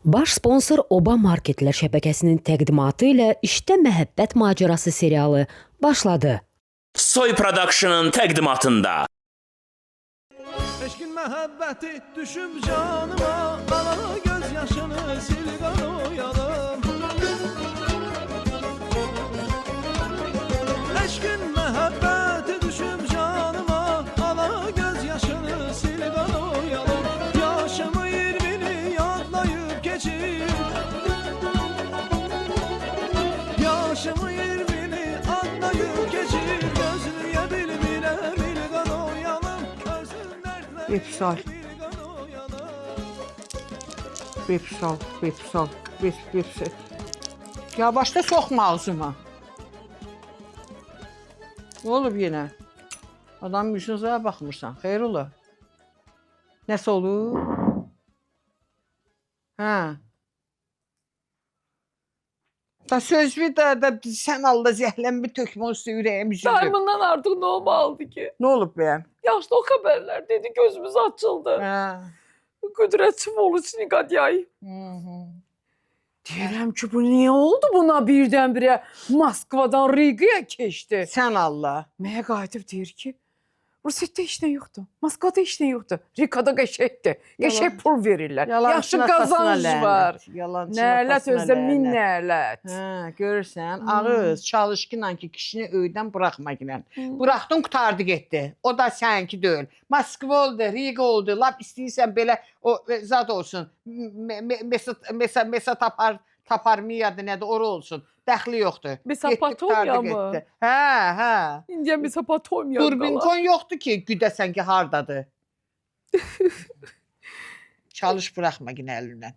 Baş sponsor Oba Marketlər şəbəkəsinin təqdimatı ilə İşdə Məhəbbət Macerası serialı başladı. Soy Production'ın təqdimatında. Eşkin məhəbbəti düşüb canıma, ana göz yaşını sil qanoyalım. Eşkin məhəbbəti düşüb canıma, ana göz yaşını sil qanoyalım. Yaşımı 20'ni yadlayıb keçir, yaşımı 20'ni adlayıb keçir, gözlüyə bilmirəm il qanoyalım. Vipsal. Vipsal. Yavaşda soxma ağzıma. Ne olub yenə? Adam yüzünüzə baxmırsan. Xeyr ola. Nəsə olub? Hə. Da sözlü da sən Allah zəhlənmi tökmə üstü ürəyim yüzüdür. Daimından artıq ne olmalıdır ki? Ne olub bəyəm? Yaşlı o haberler dedi, gözümüz açıldı. Hə. Kudretçi Voluçni Qadyay. Deyirəm ki, bu niye oldu buna birdən-birə Moskvadan Riga'ya keçdi? Sən Allah. Mənə qayıdıb deyir ki, Rusiyyədə heç nə yoxdur, Moskvada heç nə yoxdur, Riga'da qəşəkdir, qəşək pul verirlər, yaxşı qazanc var. Nələt özdə min nələt. Hə, görürsən, ağız çalışqınla ki, kişini öydən buraxma ginən. Buraxdın, qutardı getdi. O da sənki deyil. Moskva oldu, Riga oldu, lap istəyirsən belə o zad olsun. Mesa taparmiyadı nədir, ora olsun. Dəxli yoxdur. Mesopotamiya mı? Hə. İndiya Mesopotamiya. Durbinkon yoxdur ki, güdəsən ki, hardadır. Çalış buraxma ginə əlindən.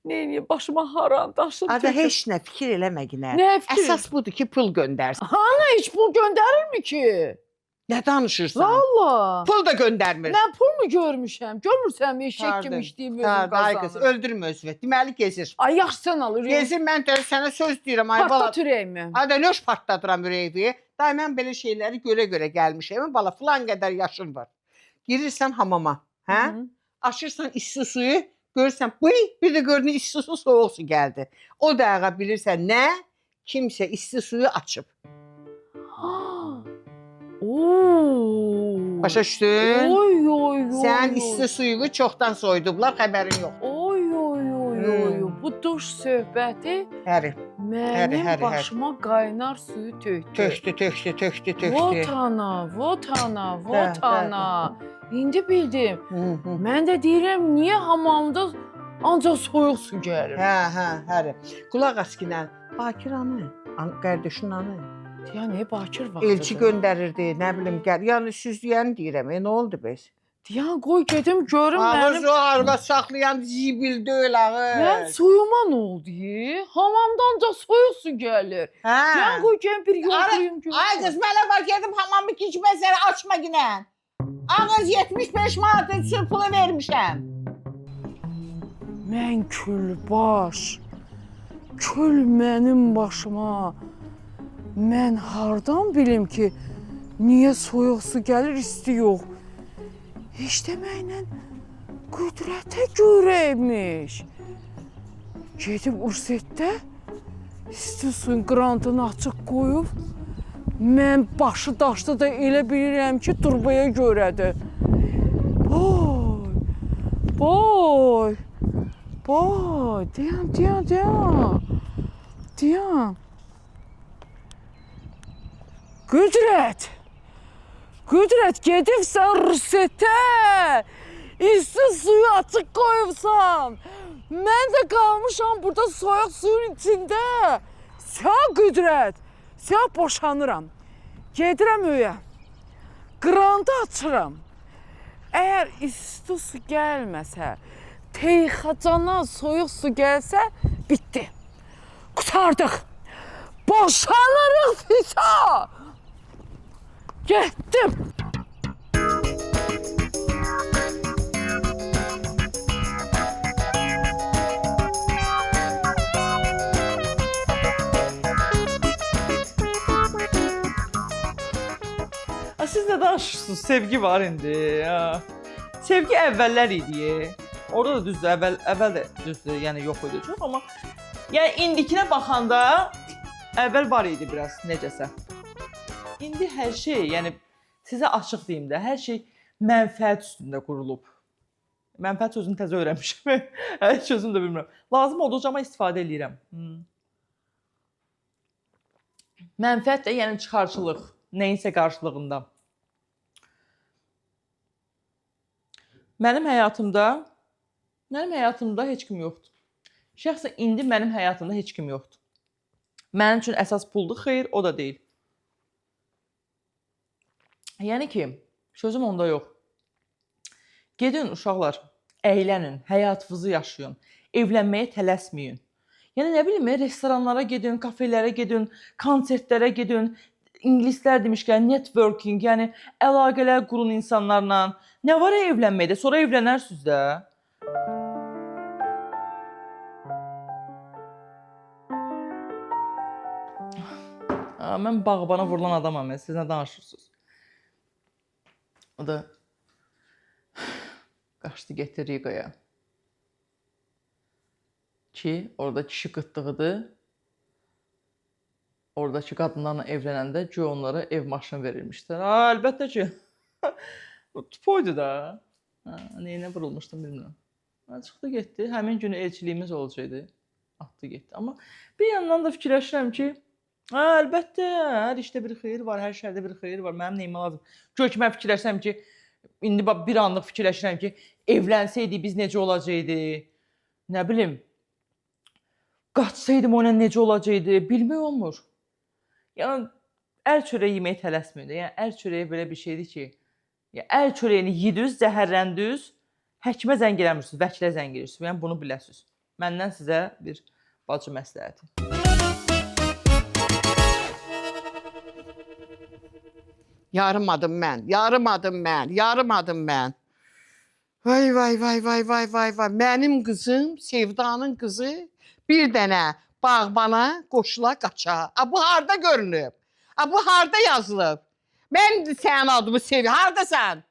Neyini, başıma haran, daşın Ada heç nə fikir eləmə ginə. Nə fikir? Əsas budur ki, pul göndərsin. Ana heç pul göndərirmi ki? Nə danışırsan? Valla. Pul da göndərmir. Mən pul mu görmüşəm? Görmürsən mi eşək kimi işləyib özüm Ay qız, qazanır? öldürmə özünü. Deməli gezir. Ay yaxşı sən alır. Gezir, mən də sənə söz deyirəm. Ay bala. Patlat ürəyimi. Ay da nöş partladıram ürəyi. Day mən belə şeyləri görə gəlmişəm. Bala filan qədər yaşın var. Girirsən hamama, hə? Açırsan isti suyu, görürsən, bir də görünür isti su, soğuk su gəldi. O dəqiqə bilirsən nə? Kimsə isti suyu açıb. Başa düşdün? Oy. Sən isti suyu çoxdan soyudublar, xəbərin yox. Oy. Bu duş söhbəti Həri. mənim Həri. başıma qaynar suyu tökdü. Tökdü. Vot ana. İndi bildim. Mən də deyirəm, niyə hamamda ancaq soyuq su gəlir? Həri. Qulaq as ki, Bakir anı, qardaşın anı. Yəni Bakır vaxtıdır. Elçi göndərirdi, nə bilim, yəni süzləyəni deyirəm. Nə oldu bəs? Deyən qoy gedim görüm Ağız mənim. o arvad saxlayan zibil deyil ağız. Mən suyuma nə oldu? Hamamdan da soyuq su gəlir. Deyən qoy gedim bir yoxlayım görüm. Ay qız, mənə bax gedim hamamı keçməsəri açma ginən. Ağız 75 manat su pulu vermişəm. Mən külbaş, kül mənim başıma. Mən hardan bilim ki, niyə soyuq su gəlir, isti yox. Heç deməklə qüdrətə görəymiş. Gedib Ursetdə isti suyun qrantını açıq qoyub, mən başı daşda da elə bilirəm ki, turbaya görədir. Boy, dayan. Qüdrət, gedibsən Rusetə, isti suyu açıq qoyubsan. Mən də qalmışam burada soyuq suyun içində. Sən Qüdrət, sən boşanıram. Gedirəm öyə, qrantı açıram. Əgər isti su gəlməsə, teyxacana soyuq su gəlsə, bitdi. Qurtardıq. Boşanırıq Fisa. Getdim. Siz nə danışırsınız? Sevgi var indi. Sevgi əvvəllər idi. Orada da düzdür, əvvəl də düzdür, yəni yox idi çox, amma yəni indikinə baxanda əvvəl var idi biraz necəsə. İndi hər şey, yəni sizə açıq deyim də, hər şey mənfəət üstündə qurulub. Mənfəət sözünü təzə öyrənmişəm. Heç özüm də bilmirəm. Lazım olduqca amma istifadə edirəm. Mənfəət də yəni çıxarçılıq, nəyinsə qarşılığında. Mənim həyatımda heç kim yoxdur. Şəxsən indi mənim həyatımda heç kim yoxdur. Mənim üçün əsas puldur, xeyr, o da deyil. Yəni ki, sözüm onda yox. Gedin uşaqlar, əylənin, həyatınızı yaşayın, evlənməyə tələsməyin. Yəni nə bilim, restoranlara gedin, kafelərə gedin, konsertlərə gedin, ingilislər demişkən networking, yəni əlaqələr qurun insanlarla. Nə var evlənməkdə? Sonra evlənərsiniz də. Mən bağbana vurulan adamam, siz nə danışırsınız? O da qaçdı getdi Rigaya. Ki, orada kişi qıtdığıdır. Oradakı qadınlarla evlənəndə ki, onlara ev maşını verilmişdir. Əlbəttə ki, tupoydu da. Neyinə vurulmuşdum, bilmirəm. Çıxdı getdi, həmin günü elçiliyimiz olacaqdı. Atdı getdi. Amma bir yandan da fikirləşirəm ki, əlbəttə, hər işdə bir xeyir var, hər şərdə bir xeyir var. Mənim neyimə lazım? Gör ki, mən fikirləşirəm ki, indi bir anlıq fikirləşirəm ki, evlənsəydik biz necə olacaqdı? Nə bilim, qaçsaydım ona necə olacaqdı? Bilmək olmur. Yəni, əl çörəyi yeməyə tələsməyin. Yəni, əl çörəyi belə bir şeydir ki, əl çörəyini yediniz, zəhərləndiniz, həkimə zəng eləmirsiniz, vəkilə zəng eləyirsiniz. Yəni, bunu biləsiniz. Məndən sizə bir bacı məsləhəti. Yarımadım mən. Vay. Mənim qızım, Sevdanın qızı bir dənə bağbana qoşula qaça. Bu harda görünüb? Bu harda yazılıb? Mən sənin adımı sevgi. Hardasan?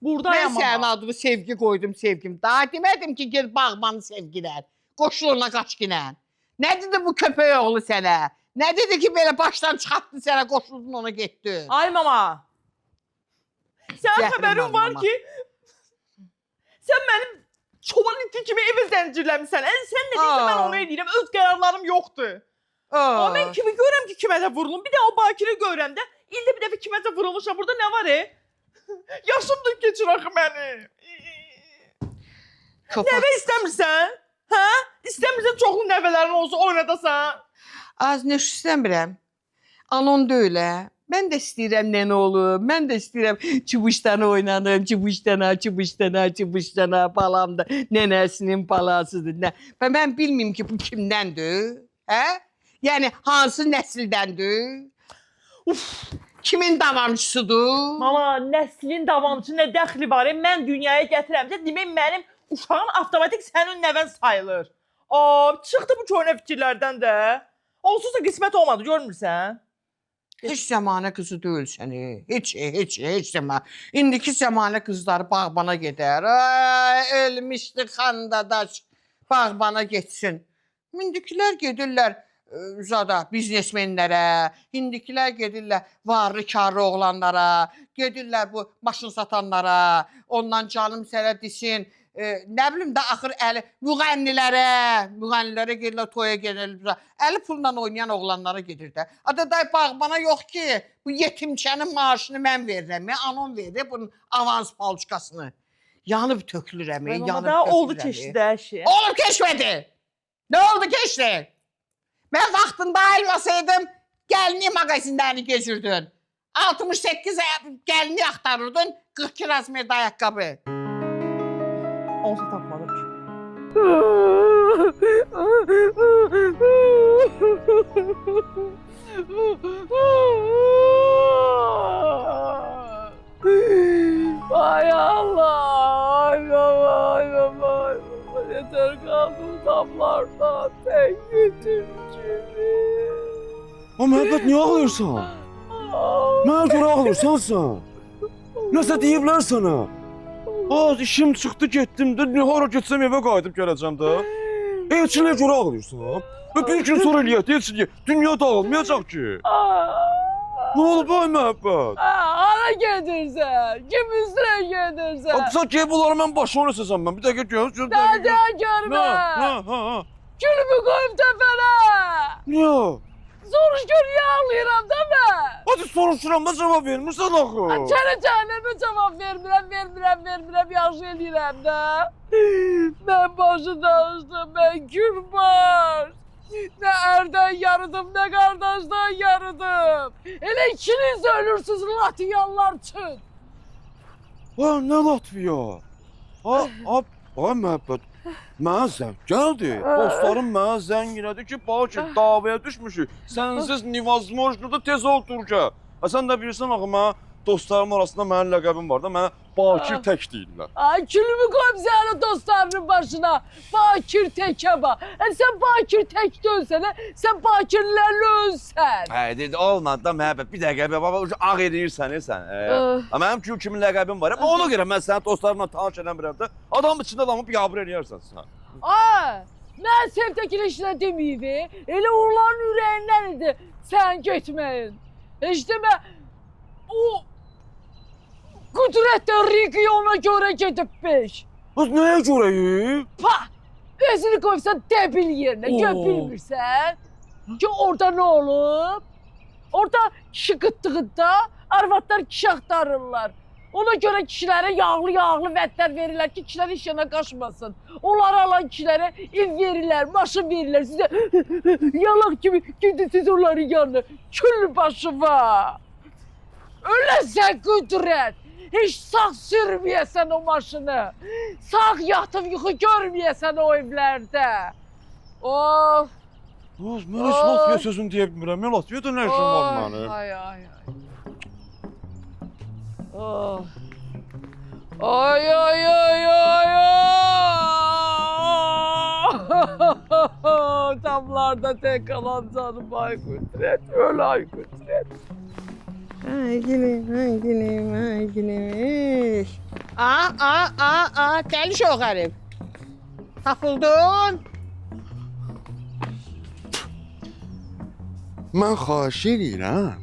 Buradayam Mən sənin adımı sevgi qoydum sevgim. Daha demədim ki, gel bağbanı sevgilər. Qoşuluna qaçginən. Nə dedi bu köpək oğlu sənə? Nə dedi ki, belə başdan çıxartdı sənə, qoşuldun ona getdi? Ay mama! Sən xəbərin var ki, sən mənim çoban iti kimi evi zəncirləmişsən. Sən nə deyirsən, mən onu edirəm. Öz qərarlarım yoxdur. Amma mən kimi görürəm ki, kiməsə vurulum. Bir də o Bakir'i görəndə, ildə bir dəfə kiməsə vurulmuşam. Burada nə var? Yaşımdan keçir axı məni. Nəvə istəmirsən? Hə? İstəmirsən çoxlu nəvələrin olsun, oynadasan? Az nə istəmirəm. Anon da öyle. Mən də istəyirəm nənə olum. Mən də istəyirəm çubuşdana oynanım. Çubuşdana balam da nənəsinin balasıdır. Və mən bilmiyim ki, bu kimdəndir? Hə? Yəni, hansı nəsildəndir? Kimin davamçısıdır? Mama, nəslin davamçı nə dəxli var? Mən dünyaya gətirəmsə, demək mənim uşağım avtomatik sənin nəvən sayılır. Çıxdı bu köhnə fikirlərdən də. Onsuz da qismət olmadı, görmürsən? Heç zamanə qızı deyil səni. Heç zaman. İndiki zamanə qızları bağbana gedər. Ölmüşdü xandadaş. Bağbana getsin. İndikilər gedirlər zada biznesmenlərə. İndikilər gedirlər varlı karlı oğlanlara. Gedirlər bu maşın satanlara. Ondan canım sənə desin. Nə bilim də axır əli müğənnilərə gedirlər, toya gedirlər. Əli pulla oynayan oğlanlara gedir də. Adaday bağbana yox ki, bu yetimçənin maaşını mən verirəm. Anon verir bunun avans palçkasını. Yanıb tökülürəm. Amma daha oldu keçdi hər şey. Olub keçmədi. Nə oldu keçdi? Mən vaxtında ayrılmasaydım, gəlini mağazinlərini geçirdin. 68 gəlini axtarırdın, 42 razmerdə ayaqqabı. Onsa tapmadım ki. Ay Allah, ay baba. Yeter kaldım damlarda, tek yetimcimi. Məhəbbət, niyə ağlayırsan? Mənə görə ağlayırsan sən? Nəsə deyiblər sənə? Az işim çıxdı, getdim də, nə hara getsəm evə qayıdıb gələcəm də. Elçiliyə görə ağlayırsan? Və bir gün sonra eləyət, elçiliyə. Dünya dağılmayacaq ki. Nə olub ay məhəbbət? Hara gedirsən? Kim üstüne gedirsən? Sən ki, bunları mən başına səsəm mən. Bir dəqiqə gör. Nereden görme? Gülümü koyup tepene. Niyə? Soruş gör yağlayıram değil mi? Hadi soruşuram da cavab vermirsən axı. Çene cehenneme cevap vermirəm, yaxşı eləyirəm də. Mən başı danışdım, mən Gülbaş. Ne erden yarıdım, ne kardeşten yarıdım. Elə ikiniz ölürsünüz Latviyalılar üçün. Ha, nə Latviya? Ay məhəbbət, mənə zəng gəldi. Dostlarım mənə zəng elədi ki, Bakı davaya düşmüşük. Sənsiz невозможно da tez ol Türkiyə. Sən də bilirsən axı, mənə dostlarım arasında mənim ləqəbim var da, mənə Bakir tək deyirlər. Ay külümü koyup senin dostlarının başına. Bakir teke bak. Sen Bakir tek dönsene, sen Bakirlerle ölsen. Hə, dedi, olmadı da məhəbbət, bir dəqiqə, baba, ağ edirsən, sən. Mənim ki, kimin ləqəbim var, ona görə mən səni dostlarımla tanış edəmirəm də, adamın içində adamı biabır eləyərsən sən. Aa, ben Sevdekil işine demeyeyim. Elə onların yüreğinden idi. Sen gitmeyin. İşte ben o Kudret'ten Riki'yi ona göre gidipmiş. Nəyə görəyik? Pah! Özünü koysan debil yerine. Gör bilmirsən. Ki orada ne olup? Orada kişi qıtdığında arvadlar kişi axtarırlar. Ona göre kişilere yağlı vətlər verirler ki kişiler iş yana qaçmasın. Onları alan kişilere ev verirler, maşın verirler. Size yalak gibi gidirsiniz onların yanına. Kül başıma. Öyle sen Kudret. Hiç sağ sürmeyesen o maşını. Sağ yatıp yuxu görmeyesen o evlerde. Of. Mən heç Latviya sözünü deyə bilmirəm. Mən Latviyada nə işim var mənim? Ay. Oh. Ay. Damlarda tek kalan canım ay Kudret. Öl ay Kudret. Ay gülüm. Gəliş o qərib. Tapıldın. Mən xahiş edirəm.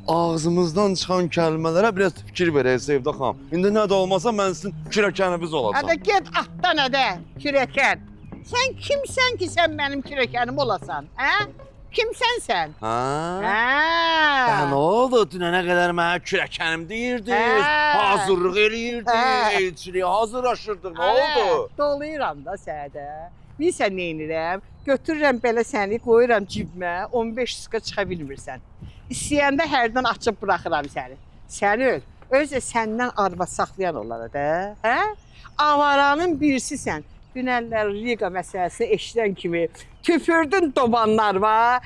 Ağzımızdan çıxan kəlmələrə biraz fikir verək Sevda xanım. İndi nə də olmasa mən sizin kürəkəniniz olacam. Hədə get atdan hədə, kürəkən. Sən kimsən ki, sən mənim kürəkənim olasan, hə? Kimsən sən? Hə? Nə oldu? Dünənə qədər mənə kürəkənim deyirdiniz, hazırlıq eləyirdiniz, elçiliyə hazırlaşırdıq, nə oldu? Dolayıram da sənə. Bilirsən neynirəm? Götürürəm belə səni, qoyuram cibimə, 15 sıqa çıxa bilmirsən. İstəyəndə hərdən açıb bıraxıram səni. Səni özə səndən arvad saxlayan onlara da, hə? Avaranın birisisən. Dünəllər Riga məsələsini eşidən kimi tüpürdün dobanlar var.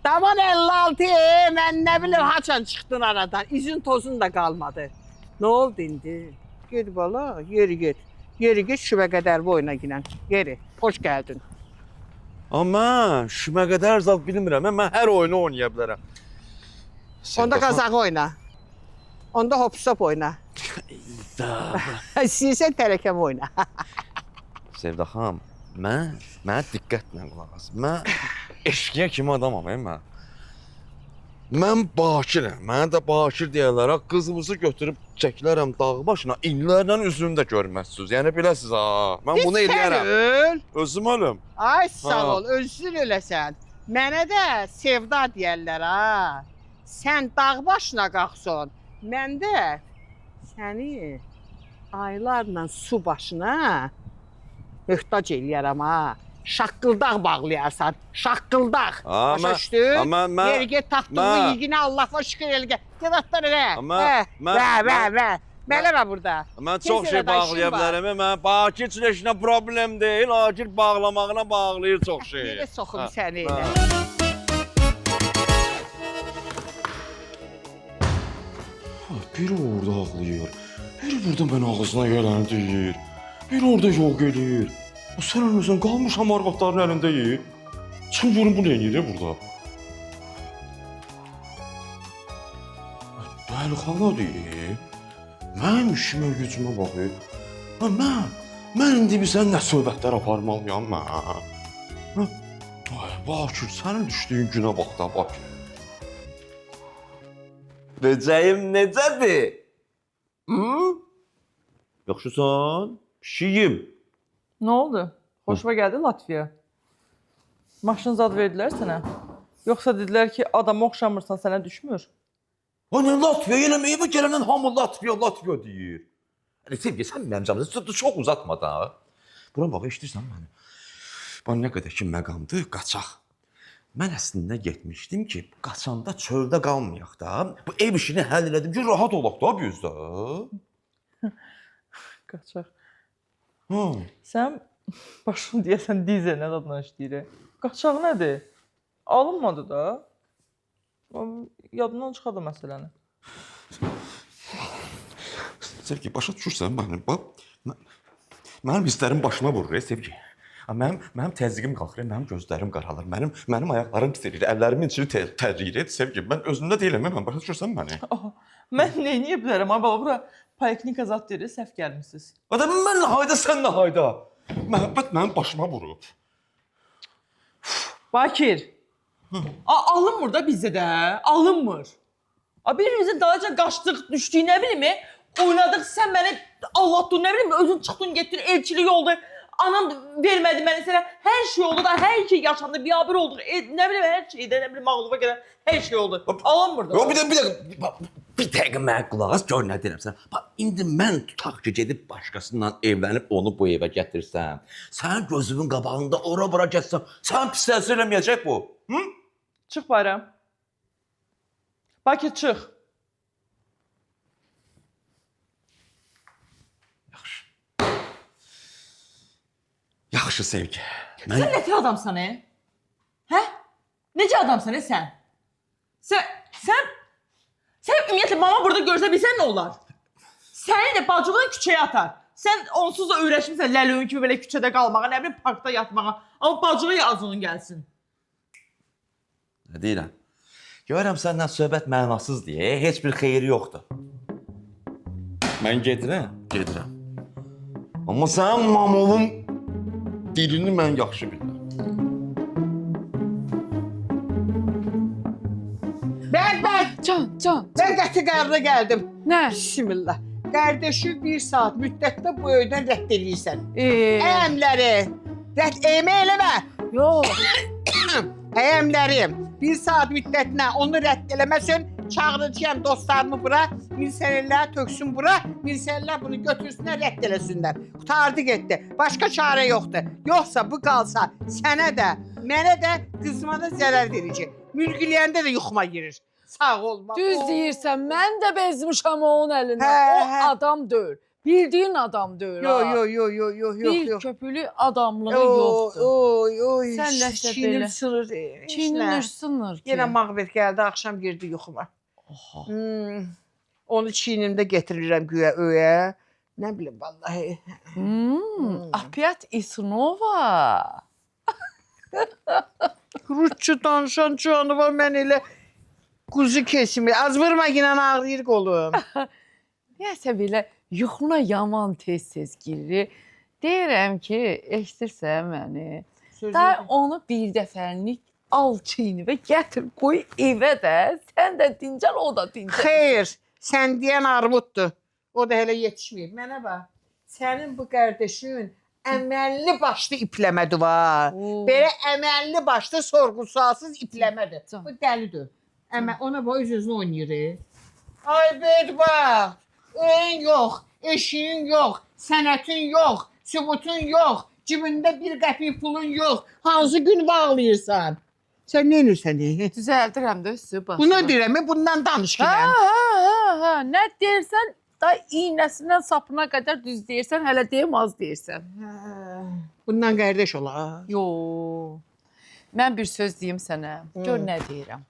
Daman 56, mən nə bilim haçan çıxdın aradan, izin tozun da qalmadı. Nə oldu indi? Ged bala, yeri get. Yeri get, şübə qədər boyuna ginən. Yeri, hoş gəldin. Amma şümə qədər zat bilmirəm, mən hər oyunu oynaya bilərəm. Onda qazağı oyna. Onda hop-stop oyna. İstəyirsən tərəkəm oyna. Sevda xanım, mənə diqqətlə qulaq as. Mən eşqiyə kimi adamam, mən. Mən Bakirəm, mənə də Bakir deyərlər, qızımızı götürüb çəkilərəm dağ başına, illərlə üzünü də görməzsiniz. Yəni biləsiniz ha, mən bunu eləyərəm. Öl. Özüm ölüm. Ay sağ ol, özün öləsən. Mənə də Sevda deyərlər ha. Sən dağ başına qalxsan, mən də səni aylarla su başına möhtac eləyərəm ha. Şaqqıldaq bağlayarsan, şaqqıldaq. Başa düşdün? Yeri get taxtığını yiyinə Allah'a şükür elə gəl. Get atlar elə. Mələmə burada. Mən çox şey bağlaya bilərəm. Mən Bakir çiləşinə problem deyil, Akir bağlamağına bağlayır çox şey. Yerə soxum səni elə. Biri orada ağlayır, biri burada mən ağzına gələni deyir, biri orada yox edir. Sən ölməsən, qalmışam arvadların əlindəyik. Çıxın görün, bu nə edir burada? Bəli, xana deyir. Mənim işimə gücümə baxır. Mən indi bilsən nə söhbətlər aparmalıyam mən? Hə? Ay, Bakir, sənin düşdüyün günə bax da, Bakir. Böcəyim necədir? Hı? Yaxşısan? Pişiyim. Nə oldu? Xoşuma gəldi Latviya. Maşın zad verdilər sənə? Yoxsa dedilər ki, adama oxşamırsan, sənə düşmür? Hani Latviya eləməyi bu gələnən hamı Latviya deyir. Hani Sevgi, sən mənim canımı çox uzatma da. Bura bax, eşidirsən məni? Bax, nə qədər ki məqamdır, qaçaq. Mən əslində getmişdim ki, qaçanda çöldə qalmayaq da. Bu ev işini həll elədim ki, rahat olaq da biz də. Qaçaq. Hı. Sən başım deyəsən dizel adla işləyir. Qaçaq nədir? Alınmadı da. Yadından çıxadı məsələni. Sevgi, başa düşürsən mənim, bax. Mənim hisslərim başıma vurur, Sevgi. Mənim təzyiqim qalxır, mənim gözlərim qaralır, mənim ayaqlarım titrəyir, əllərimin içini tərləyir, Sevgi. Mən özümdə deyiləm, mən başa düşürsən məni? Mən nə edə bilərəm? Ay bala, bura poliklinika zad deyir, səhv gəlmisiniz. Adam, mən nə hayda, sən nə hayda? Məhəbbət mənim başıma vurub. Bakir. Alınmır da bizdə də, alınmır. Birimizin dalaca qaçdıq, düşdük, nə bilim, oynadıq, sən məni allatdın, nə bilim, özün çıxdın, getdin, elçilik oldu. Anam vermədi mənə sənə, hər şey oldu da, hər şey yaşandı, biabır olduq, nə bilim, hər şeydə, nə bilim, mağluba gələn hər şey oldu. Alınmır da. Bir dəqiqə mənə qulaq as, gör nə deyirəm sənə. Bax, indi mən tutaq ki, gedib başqasından evlənib onu bu evə gətirsəm, sənin gözümün qabağında ora-bura gətsəm, sən pis təsir eləməyəcək bu. Hı? Çıx bayram. Bakir, çıx. Yaxşı, Sevgi. Sən nətə adamsan, Hə? Necə adamsan, sən? Sən ümumiyyətlə, mama burada görsə bilsən nə olar? Səni də bacığını küçəyə atar. Sən onsuz da öyrəşmirsən ləlöyün kimi belə küçədə qalmağa, nə bilim, parkda yatmağa. Amma bacığı yazığın gəlsin. Nə deyirəm? Görürəm səndən söhbət mənasız deyə, heç bir xeyri yoxdur. Mən gedirəm. Amma sənin mamolun dilini mən yaxşı bilirəm. Bəd, Can. mən qəti qərara gəldim. Nə? Bismillah. Qardaşı 1 saat müddətdə bu evdən rədd edirsən. Əyəmləri, rədd eləmə. Yox. Əyəmlərim, 1 saat müddətinə onu rədd eləməsin, çağıracağım dostlarımı bura, milsərlər töksün bura, milsərlər bunu götürsünlər, rədd eləsinlər. Qutardı getdi, başqa çarə yoxdur. Yoxsa bu qalsa sənə də, mənə də, qızıma da zərər verəcək. Mülgüləyəndə də yuxuma girir. Sağ olma. Düz deyirsən, mən də bezmişəm onun əlindən. Hə. O adam deyil. Bildiyin adam deyil. Yox. Bir köpülü adamlığı yoxdur. Oy. Sən nəsə Çiğnim belə. sınır. Çiğninir, sınır ki. Yenə mağbət gəldi, axşam girdi yuxuma. Onu çiynimdə getirirəm güya öyə. Nə bilim vallahi. Опять İsnova. Rusça danışan canı var, mən elə quzu kesimi. Az vurma yine ağrıyır qolum. Nəyəsə belə yuxuna yaman tez girir. Deyirəm ki, eşidirsən məni. Da onu bir dəfəlik al çiyini və gətir, qoy evə də. Sən də dincəl, o da dincəl. Xeyr, sən deyən armuddur. O da hələ yetişməyib. Mənə bax, sənin bu qardaşın əməlli başlı ipləmədi var. Belə əməlli başlı sorğu-sualsız ipləmədir. Bu dəlidir. Ona bax, öz-özünü oynayır. Ay bedbaxt, öyün yox, eşiyin yox, sənətin yox, sübutun yox, cibində bir qəpik pulun yox. Hansı gün bağlayırsan? Sən nə edirsən? Düzəldirəm də üstü başına. Bunu deyirəm, bundan danış ki. Hə. Nə deyirsən, da iynəsindən sapına qədər düz deyirsən, hələ deyim az deyirsən. Bundan qardaş olar. Yox. Mən bir söz deyim sənə. Gör nə deyirəm.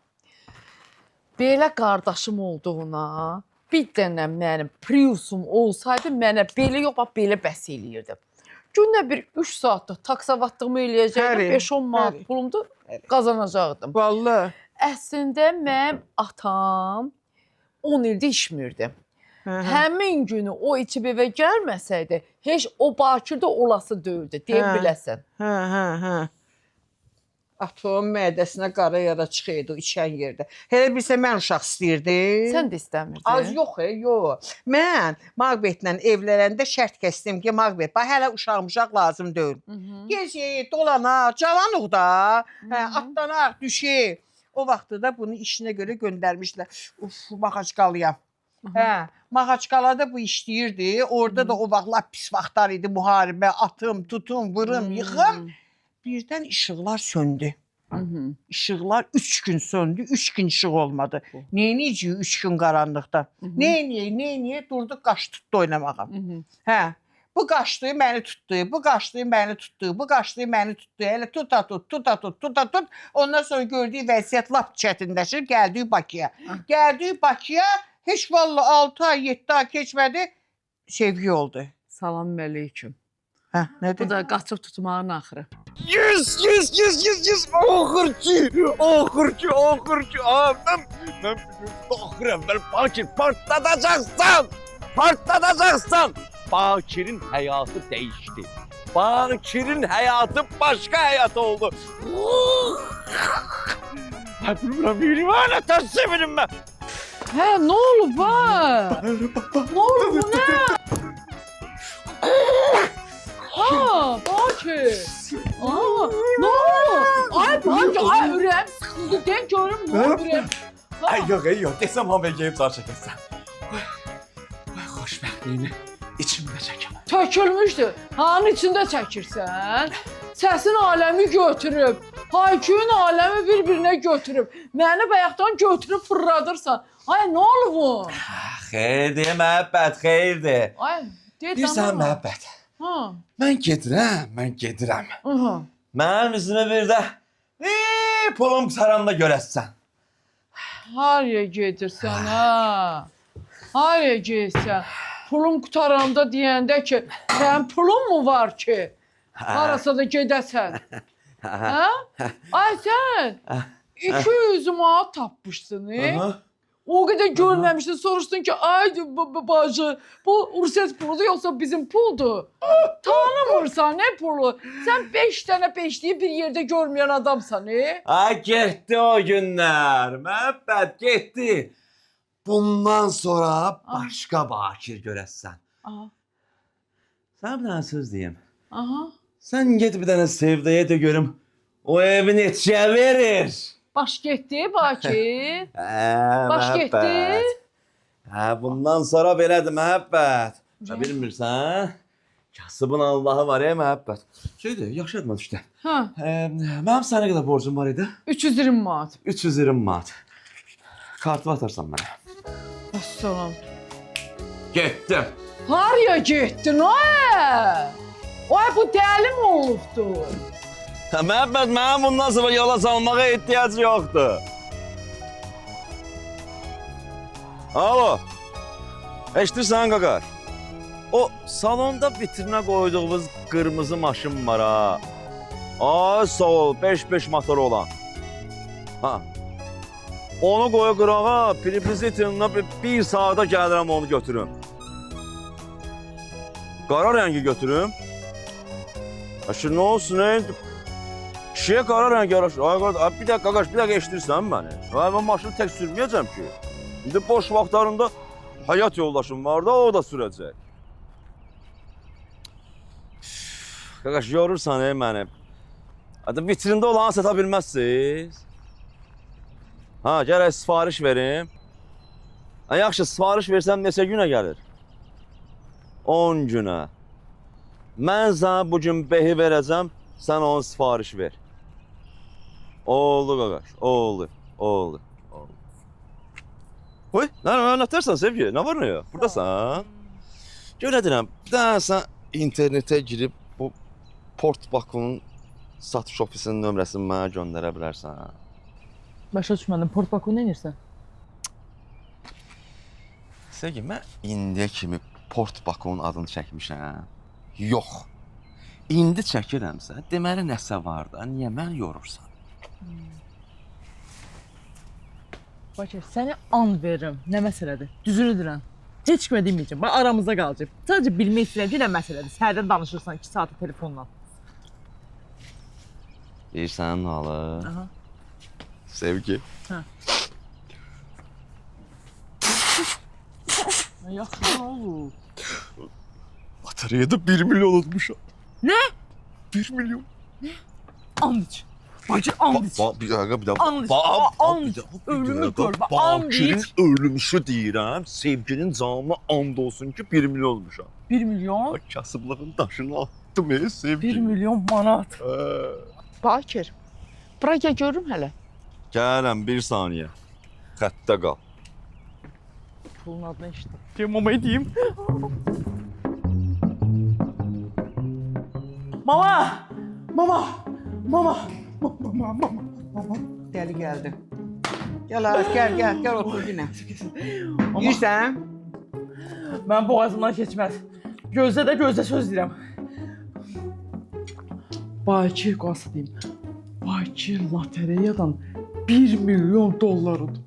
Belə qardaşım olduğuna bir dənə mənim Priusum olsaydı mənə belə yox, belə bəs eləyirdim. Gündə bir 3 saatlıq taksavatlığımı eləyəcəkdim, 5-10 manat pulumdu qazanacaqdım. Vallahi. Əslində mənim atam 10 ildir içmirdi. həmin günü o içib evə gəlməsəydi, heç o Bakırda olası deyildi, deyə biləsən. Hə. Atom mədəsinə qara yara çıxıydı içən yerdə. Hələ bilsə mən uşaq istəyirdim. Sən də istəmirdin. Az yox, yox. Mən Maqbetlə evlənəndə şərt kəsdim ki, Maqbet, bax hələ uşaq lazım deyil. Gezək, dolana, cavanıq da, atlanaq, düşək. O vaxtda da bunu işinə görə göndərmişlər. Uf, Maxaçqalıyam. Hə, Maxaçqalada bu işləyirdi. Orada da o vaxtlar pis vaxtlar idi, müharibə, atım, tutum, vırım, yıxım. Birdən işıqlar söndü. İşıqlar 3 gün söndü, 3 gün işıq olmadı. Neyniyəcəyik 3 gün qaranlıqda? Neyniyək? Durduq, qaş tutdu oynamağa. Hə, bu qaşdı, məni tutdu, bu qaşdı, məni tutdu, bu qaşdı, məni tutdu. Elə tuta. Ondan sonra gördüyü vəziyyət lap çətinləşir, gəldik Bakıya. Heç vallahi 6 ay, 7 ay keçmədi, sevgi oldu. Salam əleyküm. Hə, nədir? Bu da qaçıb tutmağın axırı. Yes. Oxurcu. Mən axır əvvəl Bakir partladacaqsan. Bakir'in həyatı dəyişdi. Bakir'in həyatı başqa həyat oldu. Bilmirəm, yürüyəm, tez sevinim mən. Hə, nə olub ha? Nə olub bu nə? Ha, Bakır. Nə olub? Ay Bakır, ay ürəyim sıxıldı. Den görüm nə olub ürəyim. Yox, desəm hamıya gəlib zar çəkəsən. Xoşbəxtliyini içimdə çəkəm. Tökülmüşdü. Hanın içində çəkirsən? Səsin aləmi götürüb. Hayküyün aləmi bir-birinə götürüb. Məni bayaqdan götürüb fırladırsan. Ay, nə olub bu? Xeyirdir, məhəbbət, xeyirdir. Ay, Deyirsən məhəbbət. Mən gedirəm. Mənim üzümə bir də pulum qurtaranda görəsən. Haraya gedirsən, ha? Haraya gedirsən? Pulum qutaranda deyəndə ki, sənin pulun mu var ki? Harasa da gedəsən. Hə? Ay sən 200 manat tapmışsın, O qədər görməmişdin, soruşdun ki, ay bacı, bu Urset puludur yoxsa bizim puldur? Tanımırsan, nə pulu? Sən 5 dənə beşliyi bir yerdə görməyən adamsan, Ay, getdi o günlər, məhəbbət, getdi. Bundan sonra başqa Bakir görəsən. Sən bir dənə söz deyim. Sən get bir dənə Sevdəyə də görüm, o evi neçəyə verir? Baş getdi, Bakir. Baş Məhəbbət. getdi. Bundan sonra belədir, məhəbbət. Bilmirsən, kasıbın Allahı var, məhəbbət. Şeydir, yaxşı yadıma düşdü. Mənim sənə qədər borcum var idi? 320 manat. 320 manat. Kartımı atarsan mənə. Əssalam. Getdim. Haraya getdin, ay? Ay, bu dəli mi olubdu? Məhəbbət, mənim bundan sonra yola salmağa ehtiyac yoxdur. Alo, eşidirsən qaqar? O salonda vitrinə qoyduğumuz qırmızı maşın var ha. Ay, sağ ol, 5-5 motoru olan. Onu qoya qırağa, prepozitininə bir saata gəlirəm onu götürüm. Qara rəngi götürüm. Nə olsun, kişiyə qara rəngi yaraşır. Bir dəqiqə, qaqaş, bir dəqiqə eşidirsən məni? Mən maşını tək sürməyəcəm ki. İndi boş vaxtlarında həyat yoldaşım var da, o da sürəcək. Qaqaş, yorursan məni. Vitrində olanı sata bilməzsiniz. Gərək sifariş verim. Yaxşı, sifariş versəm neçə günə gəlir? 10 günə. Mən sənə bugün behi verəcəm, sən onu sifariş ver. Oldu qaqaş, oldu. Oy, nə tərsən Sevgi? Nə var nə yox? Buradasan? Görə deyirəm, bir daha sən internetə girib bu Port Bakunun satış ofisinin nömrəsini mənə göndərə bilərsən. Başa düşmədim, Port Baku nə edirsən? Sevgi, mən indiyə kimi Port Bakunun adını çəkmişəm. Yox. İndi çəkirəmsə, deməli nəsə var da, niyə mən yorursan? Bakır, səni and verirəm. Nə məsələdir? Düzünü deyirəm. Heç kimə deməyəcəm. Bax aramızda qalacaq. Sadəcə bilmək istəyirəm ki, nə məsələdir. Səhərdən danışırsan 2 saat telefonla. Deyirsən halı. Aha. Sevgi. Yaxşı, nə olur? Loteriyada 1 milyon olmuşam. Nə? 1 milyon. And iç. Bacır and iç. Bir dakika bir dakika. And iç. And iç. Ölümü gör. And Bakir'in iç. ölümüşü deyirəm. Sevginin canına and olsun ki 1 milyon olmuşam. 1 milyon. Kasıblığın daşını attım sevgi. 1 milyon manat. Bakir. Bura gəl görüm hələ. Gələm bir saniye. Xəttə qal. Pulun adına işte. Mama edeyim. Mama! Mama! Mama! Mama! Dəli gəldi. Gəl Arif, gəl otur yine. Yürsən? Mən boğazımdan keçməz. Gözdə söz deyirəm. Bakir qası deyim. Bakir loteriyadan 1 milyon dollar udum.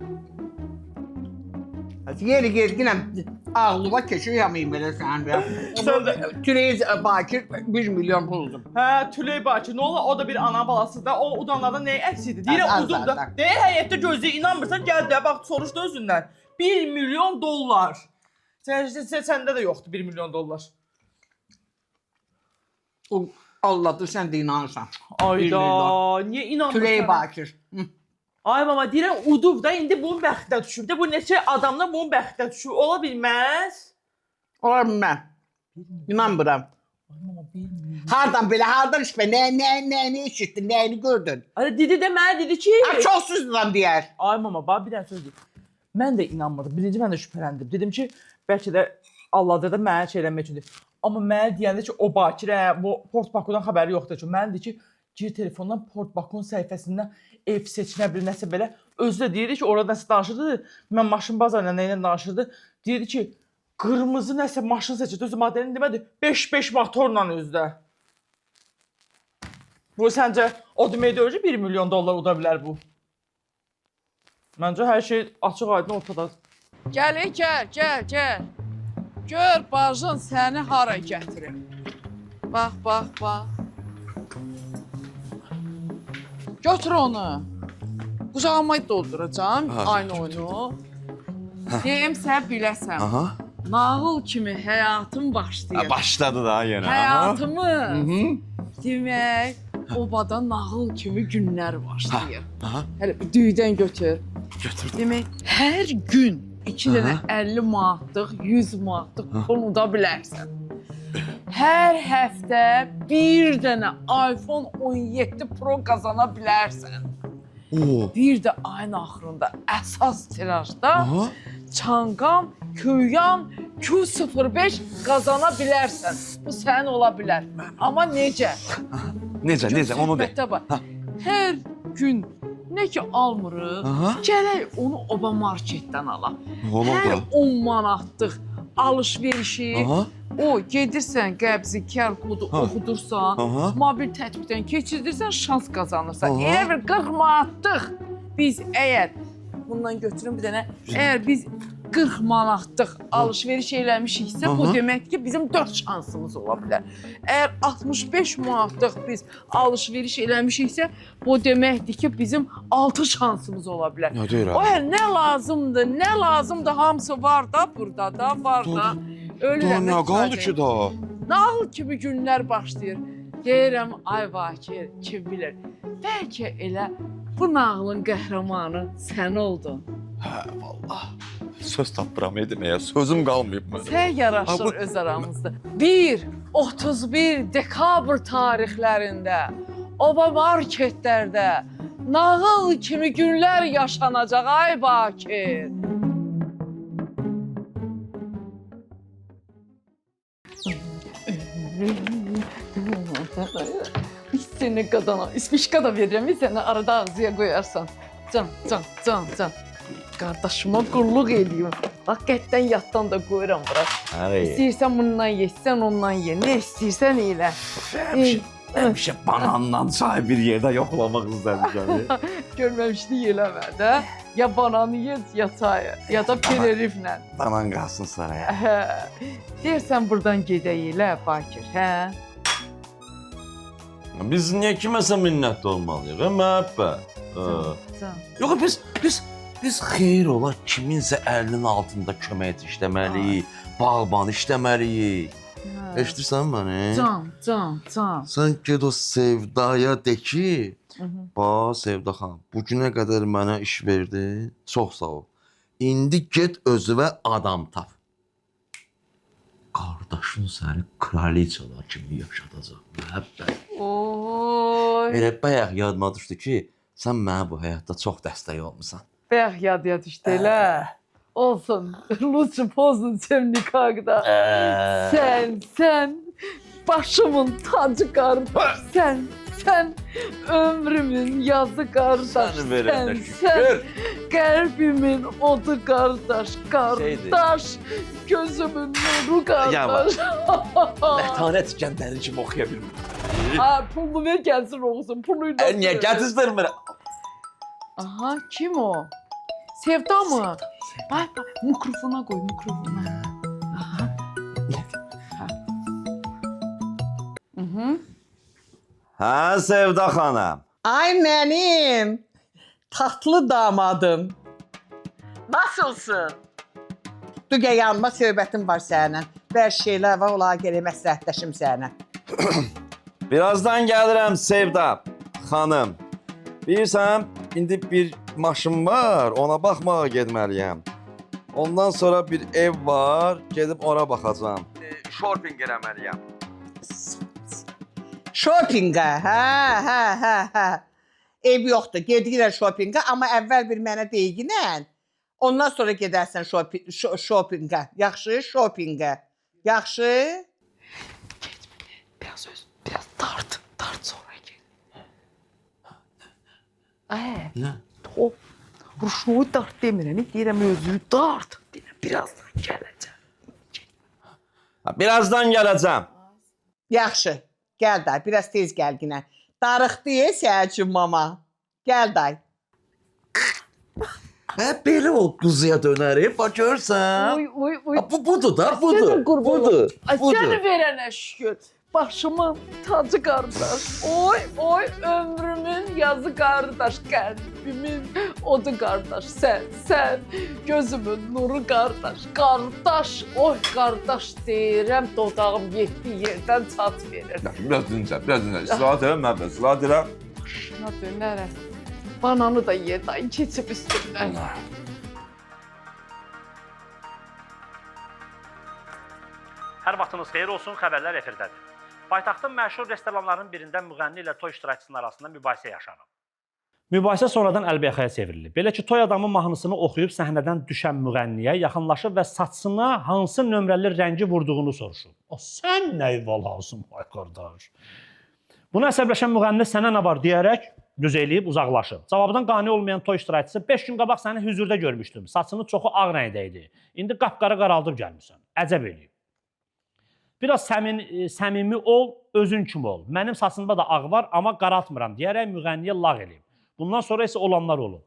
Yeri yine ağlıma keçiyor yamayım belə sən ya. Tüley Bakir 1 milyon buldum. Hə, Tüley Bakir, nə ola? O da bir ana balası da, o udanlardan nəyə əksiydi? Deyirəm Az, udum da. az. Deyir həyətdə gözləyə inanmırsan, gəl də, bax, soruşdu özündən. 1 milyon dollar. Səndə də yoxdur 1 milyon dollar. O Allah'dır sən də inanırsan. Ayda, niyə inanmırsan? Tüley Bakir. Ay mama, deyirəm udub da, indi bunun bəxtinə düşüb də, bu neçə adamla bunun bəxtinə düşüb, ola bilməz. Olar bilməm. İnanmıram. Ay mama, 1 milyon. Hardan işbə, nəyini eşitdin, nəyini gördün? Ay dedi də, mənə dedi ki... Çox sözdən deyər. Ay mama, bax bir dənə söz deyim. Mən də inanmadım. Birinci mən də şübhələndim. Dedim ki, bəlkə də Allah'da da mənə şey eləmək üçündür. Amma mənə deyəndə ki, o Bakirə, bu Port Baku'dan xəbəri yoxdur ki, mənə deyir ki, gir telefondan Port Baku'nun səhifəsindən ev seçinə bilir, nəsə belə. Özü də deyirdi ki, orada nəsə danışırdı. Mən maşın bazarıyla nə ilə danışırdı. Deyirdi ki, qırmızı nəsə maşın seçirdi. Özü madəni demədi, 5-5 motorla özdə. Bu səncə o demək deyir ki, 1 milyon dollar uda bilər bu. Məncə hər şey açıq aydın ortada. Gəl. Gör bacın səni hara gətirir. Bax. Götür onu. Qucağıma dolduracağım aynı oyunu. Deyim sən biləsən. Aha. Nağıl kimi həyatım başlayır. Başladı daha yeni. Həyatımız. Demək, obada nağıl kimi günlər başlayır. Hələ bir düydən götür. Götürdüm. Demək, hər gün 2 dənə 50 manatlıq, 100 manatlıq pul uda bilərsən. Hər həftə bir dənə iPhone 17 Pro qazana bilərsən. Bir də ayın axırında əsas tirajda Çanqam, Köyyan, Q05 qazana bilərsən. Bu sənin ola bilər. Amma necə? Necə, onu de. Söhbətə bax. Hər gün nə ki almırıq, gərək onu oba marketdən alaq. Hər 10 manatlıq alış-verişi, o gedirsən qəbzi QR kodu oxudursan, mobil tətbiqdən keçirdirsən, şans qazanırsan. Elə bir 40 manatlıq biz əgər, bundan götürün bir dənə, əgər biz 40 manatlıq alış-veriş eləmişiksə, bu demək ki, bizim 4 şansımız ola bilər. Əgər 65 manatlıq biz alış-veriş eləmişiksə, bu deməkdir ki, bizim 6 şansımız ola bilər. O nə lazımdır, hamısı var da, burada da, var da. Daha nə qaldı ki daha? Nağıl kimi günlər başlayır. Deyirəm, ay Bakir, kim bilir, bəlkə elə bu nağılın qəhrəmanı sən oldun. Hə, vallah. Söz tapdıram deməyə, sözüm qalmayıb mənim. Sən yaraşır öz aramızda. 31 dekabr tarixlərində oba marketlərdə nağıl kimi günlər yaşanacaq, ay Bakir. Seni qadana, ispişka da verirəm, səni arada ağzıya qoyarsan. Can. Qardaşıma qulluq edeyim. Bax, qəttən yatdan da qoyuram bura. İstəyirsən bundan yesən, ondan ye. Nə istəyirsən elə. Həmişə bananla çay bir yerdə yoxlamaq istəmişəm. Görməmişlik eləmə də. Ya bananı ye, ya çayı, ya da peleriflə. Banan qalsın saraya. Hə. Deyirsən buradan gedək elə Bakir, hə? Biz niyə kiməsə minnətli olmalıyıq, məhəbbət? Can. Yox, biz xeyir ola kiminsə əlinin altında kömək işləməliyik, bağban işləməliyik. Eşidirsən məni? Can. Sən get o Sevdaya de ki, bax Sevda xanım, bu günə qədər mənə iş verdi, çox sağ ol. İndi get özünə adam tap. Qardaşın səni kraliçalar kimi yaşadacaq, məhəbbət. Oy. Elə bayaq yadıma düşdü ki, sən mənə bu həyatda çox dəstək olmusan. Bəyək yadıya düşdü elə. Olsun. Lütfü pozun çemnikagda. Sen başımın tacı kardeş. Sen ömrümün yazı kardeş. Səni verənə Sen şükür. kalbimin odu kardeş. Kardeş. Gözümün nuru kardeş. Mətanət gəndərin kimi oxuya bilmir. Ha, pulunu ver gelsin olsun. Puluyla. Niyə gətizdirmir? Aha, kim o? Sevda mı? Bak, mikrofona koy, mikrofona. Aha. Hə, Sevda xanım. Ay mənim tatlı damadım. Nasılsın? Dur gəl yanıma, söhbətim var səninlə. Bəzi şeylər var, ola gələ məsləhətləşim səninlə. Birazdan gəlirəm Sevda xanım. Bilirsən, indi bir maşın var, ona baxmağa getməliyəm. Ondan sonra bir ev var, gedib ora baxacağam. Shopping eləməliyəm. Shoppingə, hə. Ev yoxdur, gedirlər shoppingə, amma əvvəl bir mənə deyginən. Ondan sonra gedərsən shoppingə. Yaxşı, shoppingə. Yaxşı? Biraz tart sonra gel. Nə? O ruşnoyu tart demirəm, deyirəm özünü tart. Deyirəm, birazdan gələcəm. Birazdan gələcəm. Yaxşı, gəl day, biraz tez gəl ginə. Darıxdı səhərcim mama. Gəl day. Belə o quzuya dönərik, bax görsən. Oy. Budur da, Senin qurbanın. budur. Ay səni verənə şükür. Başımın tacı qardaş. Oy, ömrümün yazı qardaş, qəlbimin odu qardaş. Sən gözümün nuru qardaş. Qardaş, oy qardaş deyirəm, dodağım yetdi yerdən çat verir. Biraz dincəl. İstirahət elə, mən istirahət elə. Başına dönərəm. Bananı da ye, dayı keçib üstündən. Hər vaxtınız xeyir olsun, xəbərlər efirdədir. Paytaxtın məşhur restoranlarının birində müğənni ilə toy iştirakçısının arasında mübahisə yaşanıb. Mübahisə sonradan əlbəyəxaya çevrilib. Belə ki, toy adamı mahnısını oxuyub səhnədən düşən müğənniyə yaxınlaşıb və saçına hansı nömrəli rəngi vurduğunu soruşub. O, sən nə valasın, ay qardaş? Buna əsəbləşən müğənni sənə nə var deyərək düz eləyib uzaqlaşıb. Cavabdan qane olmayan toy iştirakçısı 5 gün qabaq səni hüzurda görmüşdüm. Saçını çoxu ağ rəngdə idi. İndi qapqara qaraldıb gəlmirsən. Əcəb eləyib. Biraz səmimi ol, özün kimi ol. Mənim saçımda da ağ var, amma qaraltmıram deyərək müğənniyə lağ eləyib. Bundan sonra isə olanlar olub.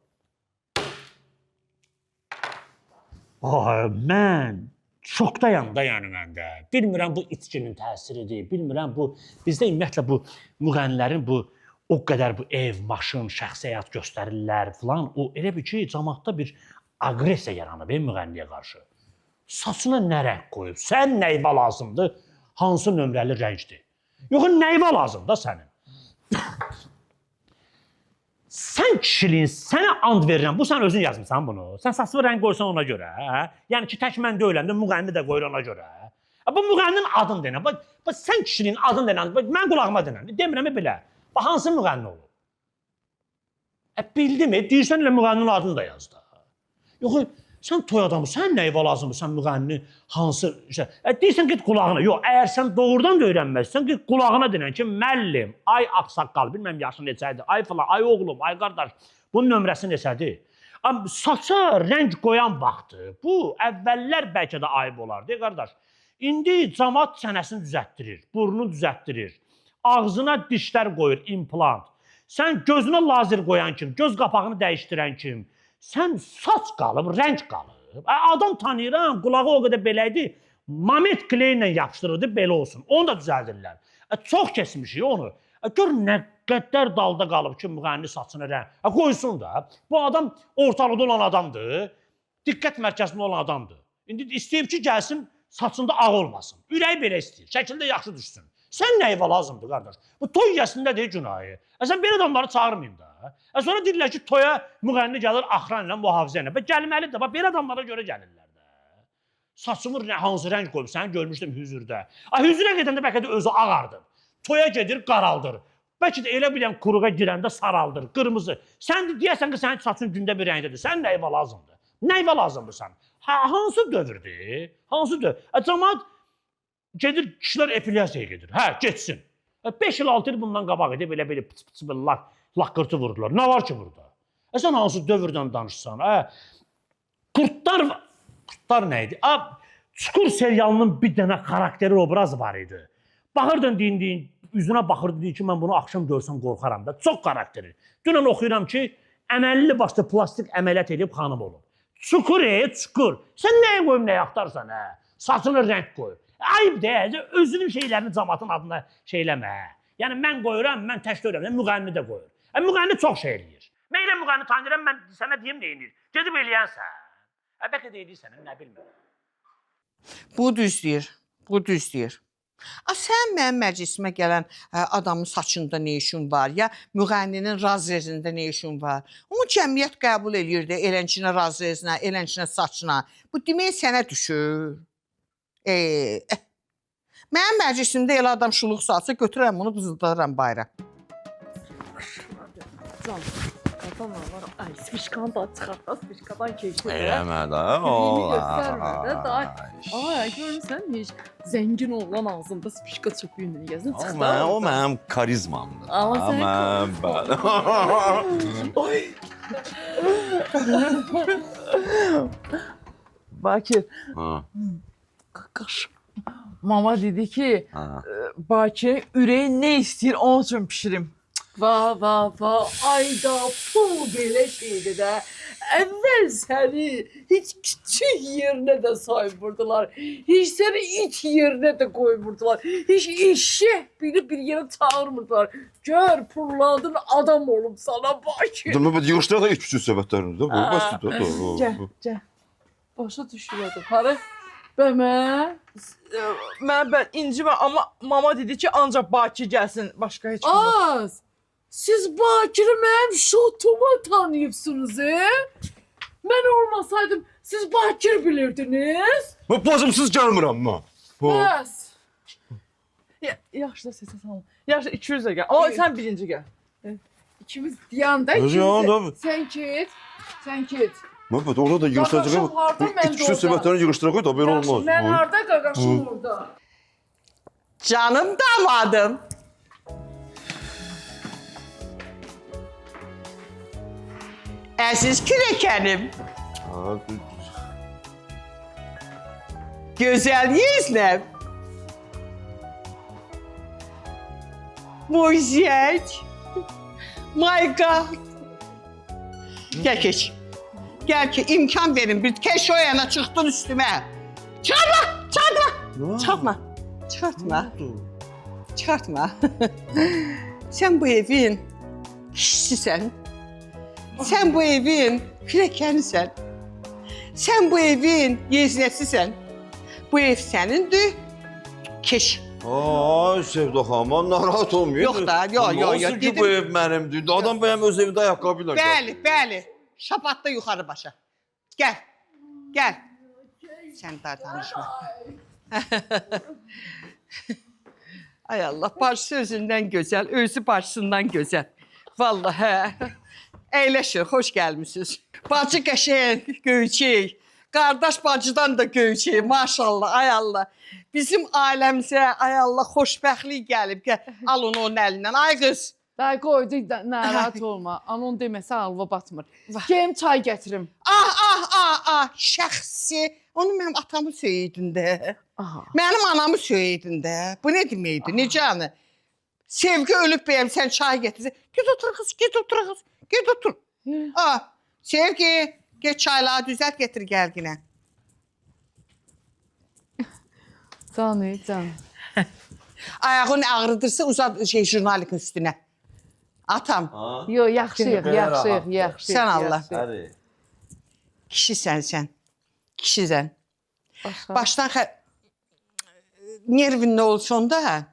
Mən şokdayam da yəni məndə. Bilmirəm bu içkinin təsiridir, bilmirəm bu bizdə ümumiyyətlə bu müğənnilərin bu o qədər bu ev, maşın, şəxsi həyat göstərirlər filan. O elə bir ki, cəmaatda bir aqressiya yaranıb müğənniyə qarşı. Saçına nə rəng qoyub? Sən nəyvə lazımdır? Hansı nömrəli rəngdir? Yox, nəyvə lazımdır sənin? Sən kişiliyin, sənə and verirəm. Bu sən özün yazmısan bunu. Sən saçlı rəng qoysan ona görə. Yəni ki, tək mən deyiləm də müğənni də qoyur ona görə. Bu müğənninin adını denən. Sən kişiliyin adını denən. Mən qulağıma denən. Demirəm belə. Hansı müğənni olur? Bildim, deyirsən elə müğənninin adını da yaz da. Yox, sən toy adamı, sən nəyə lazımdır, sən müğənni, hansı şey. Deyirsən, git qulağına. Yox, əgər sən doğrudan da öyrənməzsən, git qulağına denən ki, məllim, ay ağsaqqal, bilməm yaşın neçədir, ay falan, ay oğlum, ay qardaş, bunun nömrəsi neçədir? Saça rəng qoyan vaxtı, bu əvvəllər bəlkə də ayıb olardı, qardaş. İndi cəmaat çənəsini düzəltdirir, burnunu düzəltdirir, ağzına dişlər qoyur, implant. Sən gözünə lazer qoyan kim, göz qapağını dəyişdirən kim, Sən saç qalıb, rəng qalıb. Adam tanıyıram, qulağı o qədər belə idi. Mamet kleylə yapışdırırdı, belə olsun. Onu da düzəldirlər. Çox kesmişik onu. Gör nə qədər dalda qalıb ki, müğənni saçını rəng. Qoysun da. Bu adam ortalıqda olan adamdır. Diqqət mərkəzində olan adamdır. İndi istəyib ki, gəlsin, saçında ağ olmasın. Ürəyi belə istəyir. Şəkildə yaxşı düşsün. Sən nə evə lazımdır, qardaş? Bu toy yəsində deyil günahı. Sən belə adamları çağırmayın da. Sonra deyirlər ki, toya müğənni gəlir axranla, mühafizə ilə. Gəlməlidir. Belə adamlara görə gəlirlər də. Saçımı hansı rəng qoyub, səni görmüşdüm hüzürdə. Hüzürə gedəndə bəlkə də özü ağardır. Toya gedir, qaraldır. Bəlkə də elə bilən kuruğa girəndə saraldır, qırmızı. Sən deyəsən ki, sənin saçın gündə bir rəngdədir. Sən nə evə lazımdır? Nə evə lazımdır sən? Hansı dövrdür? Hansı dövr? Cəmaat gedir, kişilər epilyasiyaya gedir. Getsin. 5 il 6 il bundan qabaq idi, belə pıç-pıç laqqırtı vurdular. Nə var ki burada? Sən hansı dövrdən danışsan? Qurtlar nə idi? Çukur serialının bir dənə xarakteri obraz var idi. Baxırdın deyin, üzünə baxırdı deyin ki, mən bunu axşam görsəm qorxaram da. Çox xarakteri. Dünən oxuyuram ki, əməlli başda plastik əməliyyat edib xanım olub. Çukur, çukur. Sən nəyə qoyub, nəyə axtarsan, saçını rəng qoyub. Ayıb deyək, özünün şeylərini cəmatın adına şeyləmə. Yəni, mən qoyuram, mən tək deyirəm, müğənni də qoyur. Müğənni çox şey eləyir. Mən elə müğənni tanıyıram, mən sənə deyim nə eləyir. Gedib eləyənsən. Bəlkə də eləyirsən, nə bilmirəm. Bu düzdür, bu düzdür. Sən mənim məclisimə gələn adamın saçında nə işin var, ya müğənninin razrezində nə işin var? Onu cəmiyyət qəbul edirdi, elənçinə razrezinə, elənçinə saçına. Bu demək sənə düşür. Mənim məclisimdə elə adam şuluq salsa, götürürəm onu, vızıldadıram bayra. Can, adamlar var, ay, spişkanı da çıxartda, spişkadan keçdi. Eləmə də, göstərmə də, ay, görürsən, heç zəngin olan ağzında spişka çöpüyündən gəzin, çıxdı. O mənim karizmamdır. Amma Bakir, qaş. Mama dedi ki, Bakir'in ürəyi nə istəyir, onun üçün pişirim. Va, ayda pul belə şeydir də. Əvvəl səni heç küçük yerinə də saymırdılar. Heç səni it yerinə də qoymurdular. Heç eşək bir yerə çağırmırdılar. Gör, pulladın adam olub sana Bakir. Yığışdıraq da iç küçük söhbətlərimizdə. Gəl. Başa düşürədim. Para? Mən incimə, amma mama dedi ki, ancaq Bakir gəlsin, başqa heç kim. Siz Bakir'i mənim şotuma tanıyıbsınız, Mən olmasaydım, siz Bakir bilirdiniz. Bacımsız gəlmirəm mən. Bəs. Yaxşı da səsə salın. Yaxşı, 200 də gəl. Ama sən birinci gəl. İkimiz yanda, Sən get. Məhbət, orada da yığışdıracaq. İç küçük söhbətlərini yığışdıraq da, belə olmaz. Mən harada qaqaşım orada? Canım damadım. Əziz kürəkənim. Gözəl yüzləm. Muzək. My God. Gəl keç. Gəl ki, imkan verin. Bir keş o yana çıxdın üstümə. Çıxartma. Sən bu evin kişisisən. Sən bu evin kürəkənisən. Sən bu evin yeznəsisən. Bu ev sənindir. Keş. Ay Sevda xanım, narahat olmayın. Yox da, yox. Olsun ki, bu ev mənimdir. Adam bəyəm öz evində ayaqqabı ilə gəlir. Bəli. Şapatda yuxarı başa. Gəl. Sən daha danışma. Ay Allah, başısı özündən gözəl, özü başısından gözəl. Vallahi, əyləşin, xoş gəlmişsiniz. Bacı qəşəng, göyçək. Qardaş bacıdan da göyçək, maşallah, ay Allah. Bizim ailəmizə, ay Allah, xoşbəxtlik gəlib. Al onu onun əlindən, ay qız. Day qoydu, narahat olma. Anon deməsə alva batmır. Geyim çay gətirim. Şəxsi. Onu mənim atamı söyəydin də. Mənim anamı söyəydin də. Bu nə deməkdir, necə anı? Sevgi ölüb bəyəm, sən çay gətirsən. Ged otur qız. Sevgi, get çayları düzelt getir gel yine. Can. Ayağın ağrıdırsa uzat jurnalikin üstüne. Atam. Yo, yaxşıyıq. Sən Allah. Bəli. Kişisən sən. Kişisən. Başqa. Başdan nervin ne olsun da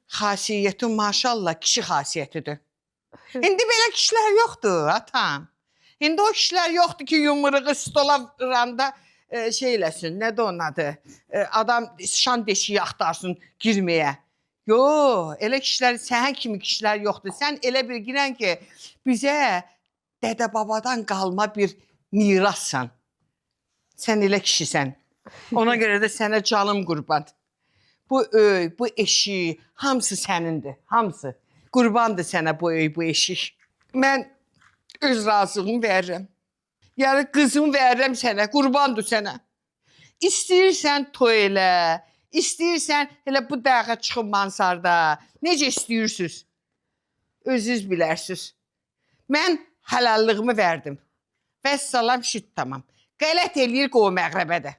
xasiyyətin maşallah kişi xasiyyətidir. İndi belə kişilər yoxdur atam. İndi o kişilər yoxdur ki yumruğu stola vuranda şey eləsin. Nədir onun adı? Adam şan deşiyi axtarsın girməyə. Yo, elə kişilər, sənin kimi kişilər yoxdur. Sən elə bir girən ki bizə dədə-babadan qalma bir mirassan. Sən elə kişisən. Ona görə də sənə canım qurban. Bu öy, bu eşik, hamısı sənindir, hamısı. Qurbandır sənə bu öy, bu eşik. Mən öz razılığımı verirəm. Yəni qızımı verirəm sənə, qurbandır sənə. İstəyirsən toy elə, istəyirsən elə bu dağa çıxın mansarda. Necə istəyirsiniz? Özünüz bilərsiniz. Mən halallığımı verdim. Vəssalam şüd tamam. Qələt eləyir qoy məğrəbədə.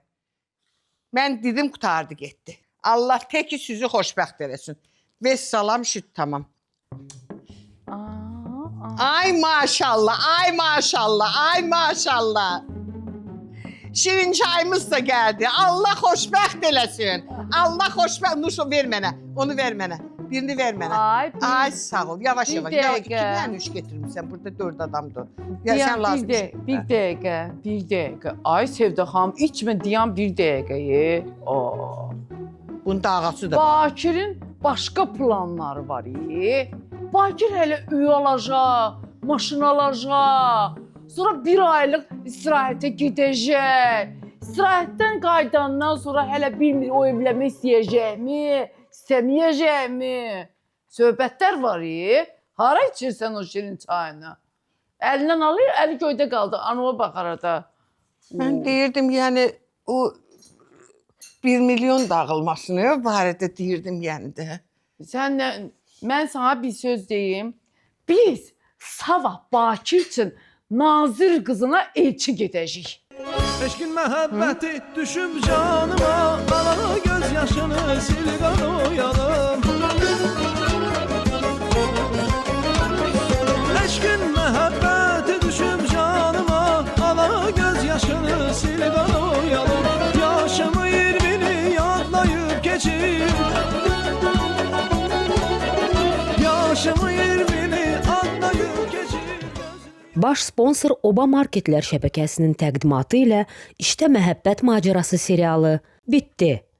Mən dedim qutardı getdi. Allah təki sizi xoşbəxt eləsin. Vəssalam şüd tamam. Ay maşallah, ay maşallah, ay maşallah. Şirin çayımız da geldi. Allah xoşbəxt eləsin. Allah xoşbəxt. Nuşo ver mənə. Onu ver mənə. Birini ver mənə. Ay sağ ol. Yavaş Bir yavaş. dəqiqə. İki dənə üç getirmişsən. Burada 4 adamdır. Ya sən lazım. Bir dəqiqə. Ay Sevda xanım, içmə dayan bir dəqiqəyi. Bunun dağası da var. Bakirin başqa planları var. Bakir hələ üy alacaq, maşın alacaq. Sonra bir aylıq istirahətə gedəcək. İstirahətdən qayıdandan sonra hələ bilmir o evlənmək istəyəcəkmi, istəməyəcəkmi. Söhbətlər var. Hara içirsən o şirin çayını? Əlindən alır, əli göydə qaldı. Anova baxar da. Mən deyirdim, yəni o 1 milyon dağılmasını barədə deyirdim yəni də. Mən sana bir söz deyim. Biz sabah Bakir üçün Nazır qızına elçi gedəcəyik. Eşkin məhəbbəti düşüb canıma, ala göz yaşını sil qanoyalım. Eşkin məhəbbəti düşüb canıma, ala göz yaşını sil qanoyalım. Yaşımı 20'ni yadlayıb keçir. Yaşımı 20'ni adlayıb keçir. Baş sponsor Oba Marketlər şəbəkəsinin təqdimatı ilə İşdə Məhəbbət Macərası serialı bitdi.